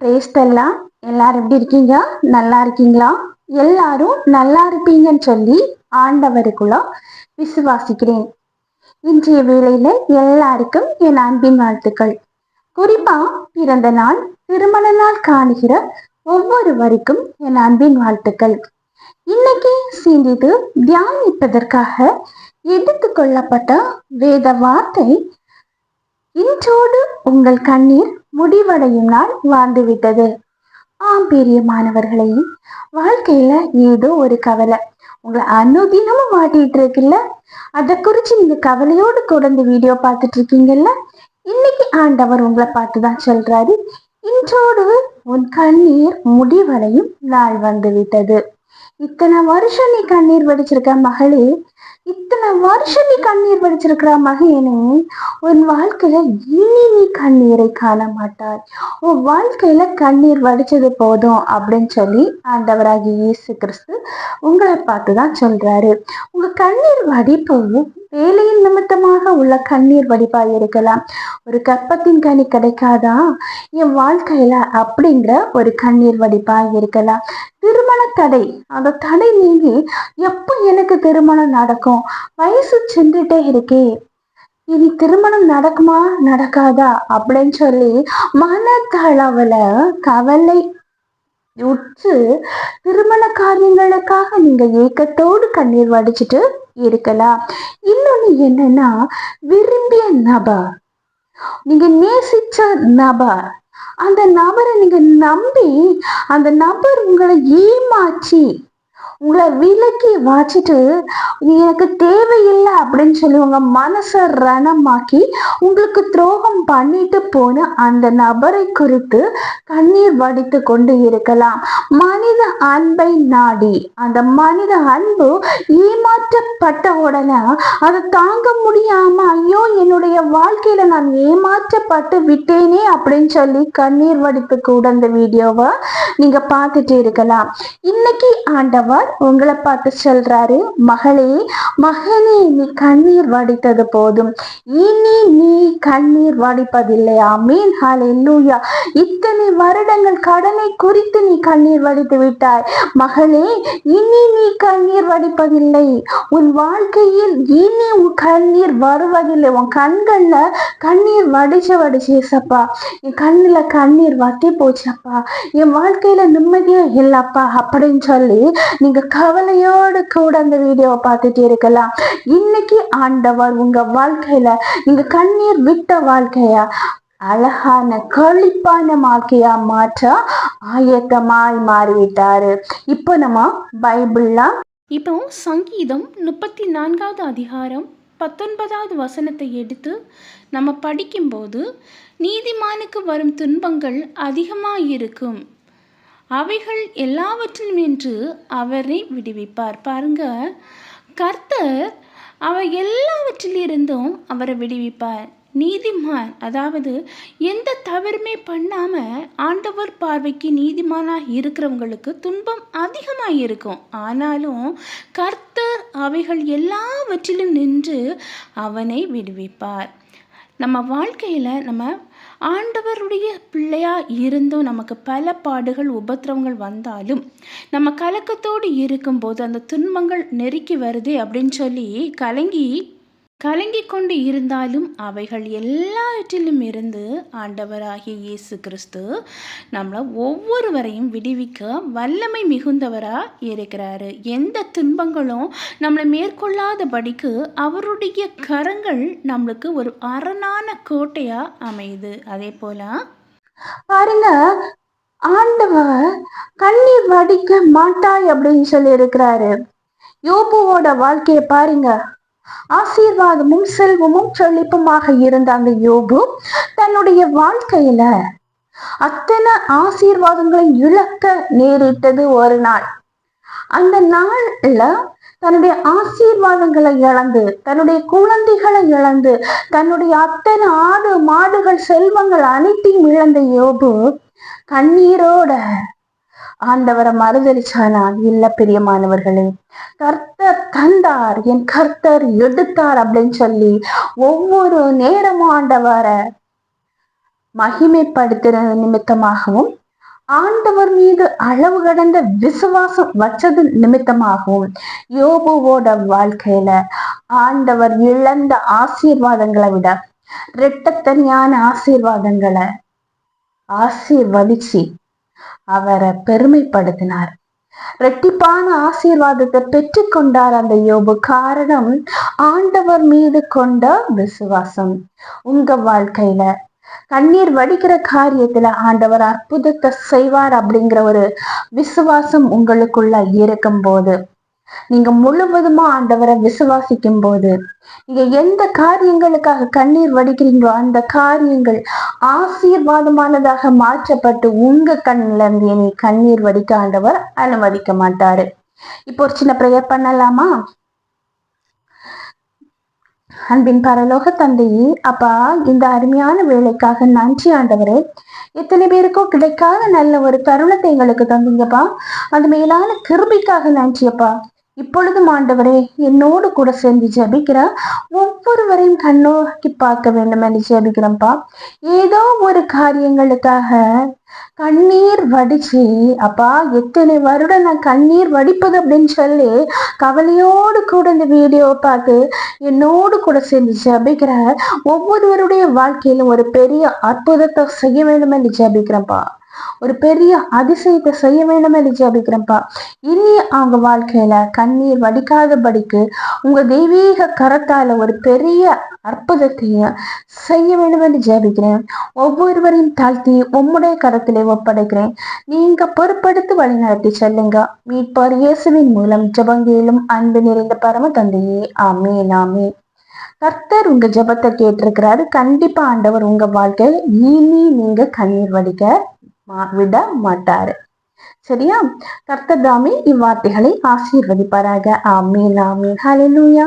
பிரேஸ்தெல்லாம் எல்லாரும் எப்படி இருக்கீங்க? நல்லா இருக்கீங்களா? எல்லாரும் நல்லா இருப்பீங்கன்னு சொல்லி ஆண்டவருக்குள்ள விசுவாசிக்கிறேன். இன்றைய வேளையில எல்லாருக்கும் என் அன்பின் வாழ்த்துக்கள். குறிப்பா பிறந்த நாள், திருமண நாள் காணுகிற ஒவ்வொருவருக்கும் என் அன்பின் வாழ்த்துக்கள். இன்னைக்கு சிந்தித்து தியானிப்பதற்காக எடுத்துக்கொள்ளப்பட்ட வேத வார்த்தை, இன்றோடு உங்கள் கண்ணீர் முடிவடையும் நாள் வாழ்ந்துவிட்டது. ஆம் பிரியமானவர்களே, வாழ்க்கையில ஏதோ ஒரு கவலை உங்களை அனுதினமும் மாட்டிட்டு இருக்குல்ல, அதை குறிச்சு நீங்க கவலையோடு கூட இந்த வீடியோ பார்த்துட்டு இருக்கீங்கல்ல. இன்னைக்கு ஆண்டவர் உங்களை பார்த்துதான் சொல்றாரு, இன்றோடு உன் கண்ணீர் முடிவடையும் நாள் வந்து விட்டது. இத்தனை வருஷம் நீ கண்ணீர் வடிச்சிருக்க மகளே, இத்தனை வருஷம் நீ கண்ணீர் வடிச்சிருக்கிற மகனே, உன் வாழ்க்கையில இனி நீ கண்ணீரை காண மாட்டாய். உன் வாழ்க்கையில கண்ணீர் வடிச்சது போதும் அப்படின்னு சொல்லி ஆண்டவராகி இயேசு கிறிஸ்து உங்களை பார்த்துதான் சொல்றாரு. உங்க கண்ணீர் வடிப்பு வேலையின் நிமித்தமாக உள்ள கண்ணீர் வடிப்பாய் இருக்கலாம். ஒரு கற்பத்தின் கனி கிடைக்காதா என் வாழ்க்கையில அப்படிங்கிற ஒரு கண்ணீர் வடிப்பாய் இருக்கலாம். திருமண தடை, அந்த தடை நீங்கி எப்ப எனக்கு திருமணம் நடக்கும், வயசு சென்றுட்டே இருக்கே, இனி திருமணம் நடக்குமா நடக்காதா அப்படின்னு சொல்லி மனதளவுல கவலை உற்று திருமண காரியங்களுக்காக நீங்க ஏக்கத்தோடு கண்ணீர் வடிச்சிட்டு இருக்கலாம். இன்னொன்னு என்னன்னா, விரும்பிய நபர், நீங்க நேசிச்ச நபர், அந்த நபரை நீங்க நம்பி அந்த நபர் உங்களை ஏமாற்றி உங்களை விலக்கி வாச்சிட்டு நீ எனக்கு தேவையில்லை அப்படின்னு சொல்லி உங்க மனசை ரணமாக்கி உங்களுக்கு துரோகம் பண்ணிட்டு போன அந்த நபரை குறித்து கண்ணீர் வடித்து கொண்டு இருக்கலாம். மனித அன்பை நாடி அந்த மனித அன்பு ஏமாற்றப்பட்ட உடனே அதை தாங்க முடியாம, ஐயோ என்னுடைய வாழ்க்கையில நான் ஏமாற்றப்பட்டு விட்டேனே அப்படின்னு சொல்லி கண்ணீர் வடித்து கூட அந்த வீடியோவை நீங்க பார்த்துட்டு இருக்கலாம். இன்னைக்கு ஆண்டவர் உங்களை பார்த்து சொல்றாரு, மகளே மகனே, நீ கண்ணீர் வடித்தது போதும், இனி நீ கண்ணீர் வடிப்பதில்லை. ஆமீன், ஹல்லேலூயா. இத்தனை வருடங்கள் கடனை குறித்து நீ கண்ணீர் வடித்து விட்டாய் மகளே, இனி நீ கண்ணீர் வடிப்பதில்லை. உன் வாழ்க்கையில் இனி உன் கண்ணீர் வருவதில்லை. உன் கண்கள்ல கண்ணீர் வடிச்சு சப்பா, என் கண்ணுல கண்ணீர் வத்தி போச்சப்பா, என் வாழ்க்கையில நிம்மதியா இல்லப்பா அப்படின்னு சொல்லி நீங்க கவலையோடு கூட அந்த வீடியோவை பார்த்துட்டு இருக்கலாம். இன்னைக்கு ஆண்டவர் உங்க வாழ்க்கையில நீங்க கண்ணீர் விட்ட வாழ்க்கைய அழகான கழிப்பான வாழ்க்கையா மாற்ற ஆயத்தமாய் மாறிவிட்டாரு. இப்போ நம்ம பைபிள்ல இப்போ சங்கீதம் 34வது அதிகாரம் 19வது வசனத்தை எடுத்து நம்ம படிக்கும்போது, நீதிமானுக்கு வரும் துன்பங்கள் அதிகமாயிருக்கும், அவைகள் எல்லாவற்றிலும் என்று அவரை விடுவிப்பார். பாருங்க, கர்த்தர் அவர் எல்லாவற்றிலிருந்தும் அவரை விடுவிப்பார். நீதிமான், அதாவது எந்த தவறுமே பண்ணாமல் ஆண்டவர் பார்வைக்கு நீதிமானாக இருக்கிறவங்களுக்கு துன்பம் அதிகமாக இருக்கும். ஆனாலும் கர்த்தர் அவைகள் எல்லாவற்றிலும் நின்று அவனை விடுவிப்பார். நம்ம வாழ்க்கையில் நம்ம ஆண்டவருடைய பிள்ளையாக இருந்தும் நமக்கு பல பாடுகள் உபத்திரவங்கள் வந்தாலும் நம்ம கலக்கத்தோடு இருக்கும்போது அந்த துன்பங்கள் நெருக்கி வருதே அப்படின்னு சொல்லி கலங்கி கொண்டு இருந்தாலும் அவைகள் எல்லாவற்றிலும் இருந்து ஆண்டவராகிய இயேசு கிறிஸ்து நம்மளை ஒவ்வொருவரையும் விடுவிக்க வல்லமை மிகுந்தவராக இருக்கிறாரு. எந்த துன்பங்களும் நம்மளை மேற்கொள்ளாதபடிக்கு அவருடைய கரங்கள் நம்மளுக்கு ஒரு அரணான கோட்டையா அமையுது. அதே போல பாருங்க, ஆண்டவர் கண்ணீர் வடிக்க மாட்டாய் அப்படின்னு சொல்லி இருக்கிறாரு. யோபுவோட வாழ்க்கையை பாருங்க, ஆசீர்வாதமும் செல்வமும் செழிப்புமாக இருந்த அந்த யோபு தன்னுடைய வாழ்க்கையில அத்தனை ஆசீர்வாதங்களை இழக்க நேரிட்டது ஒரு நாள். அந்த நாள்ல தன்னுடைய ஆசீர்வாதங்களை இழந்து, தன்னுடைய குழந்தைகளை இழந்து, தன்னுடைய அத்தனை ஆடு மாடுகள் செல்வங்கள் அனைத்தையும் இழந்த யோபு கண்ணீரோட ஆண்டவரை மறுதளிச்சானா? இல்ல பிரியமானவர்களே, கர்த்தர் தந்தார், என் கர்த்தர் எடுத்தார் அப்படின்னு சொல்லி ஒவ்வொரு நேரமும் ஆண்டவரை மகிமைப்படுத்துற நிமித்தமாகவும் ஆண்டவர் மீது அளவு கடந்த விசுவாசம் வச்சது நிமித்தமாகவும் யோபுவோட வாழ்க்கையில ஆண்டவர் இழந்த ஆசீர்வாதங்களை விட இரட்டத்தனியான ஆசீர்வாதங்களை ஆசீர்வதிச்சு அவரை பெருமைப்படுத்தினார். இரட்டிப்பான ஆசீர்வாதத்தை பெற்றுக்கொண்டார் அந்த யோபு. காரணம் ஆண்டவர் மீது கொண்ட விசுவாசம். உங்க வாழ்க்கையில கண்ணீர் வடிக்கிற காரியத்துல ஆண்டவர் அற்புதத்தை செய்வார் அப்படிங்கிற ஒரு விசுவாசம் உங்களுக்குள்ள இருக்கும் போது, நீங்க முழுவதுமா ஆண்டவரை விசுவாசிக்கும் போது, நீங்க எந்த காரியங்களுக்காக கண்ணீர் வடிக்கிறீங்களோ அந்த காரியங்கள் ஆசீர்வாதமானதாக மாற்றப்பட்டு உங்க கண்ணுல இருந்து இனி கண்ணீர் வடிக்க ஆண்டவர் அனுமதிக்க மாட்டாரு. இப்போ ஒரு சின்ன பிரேயர் பண்ணலாமா? அன்பின் பரலோக தந்தையே, அப்பா, இந்த அருமையான வேலைக்காக நன்றி ஆண்டவரே. எத்தனை பேருக்கோ கிடைக்காத நல்ல ஒரு தருணத்தை எங்களுக்கு தந்தீங்கப்பா. அந்த மேலான கிருபைக்காக நன்றியப்பா. இப்பொழுதும் ஆண்டவரே, என்னோடு கூட சேர்ந்து ஜபிக்கிற ஒவ்வொருவரையும் கண்ணோக்கி பார்க்க வேண்டும் என்று ஜபிக்கிறேன்ப்பா. ஏதோ ஒரு காரியங்களுக்காக கண்ணீர் வடிச்சு, அப்பா, எத்தனை வருடம் நான் கண்ணீர் வடிப்பது அப்படின்னு சொல்லி கவலையோடு கூட இந்த வீடியோவை பார்த்து என்னோடு கூட சேர்ந்து ஜபிக்கிற ஒவ்வொருவருடைய வாழ்க்கையிலும் ஒரு பெரிய அற்புதத்தை செய்ய வேண்டும் என்று ஜபிக்கிறேன்ப்பா. ஒரு பெரிய அதிசயத்தை செய்ய வேண்டும் என்று ஜபிக்கிறேன்ப்பா. இனி அவங்க வாழ்க்கையில கண்ணீர் வடிக்காதபடிக்கு உங்க தெய்வீக கரத்தால ஒரு பெரிய அற்புதத்தையும் செய்ய வேண்டும் என்று ஜபிக்கிறேன். ஒவ்வொருவரையும் தாழ்த்தி உம்முடைய கரத்திலே ஒப்படைக்கிறேன். நீங்க பொறுப்படுத்தி வழி நடத்தி செல்லுங்க. மீட்பார் இயேசுவின் மூலம் ஜபங்கேலும் அன்பு நிறைந்த பரம தந்தையே, ஆமீன் ஆமீன். கர்த்தர் உங்க ஜபத்தை கேட்டிருக்கிறாரு. கண்டிப்பா ஆண்டவர் உங்க வாழ்க்கையில் இனி நீங்க கண்ணீர் வடிக்க விட மாட்டாரு. சரியா? கர்த்தர் தாமே இவ்வார்த்தைகளை ஆசீர்வதிப்பாராக. ஆமீன் ஆமீன். ஹல்லேலூயா.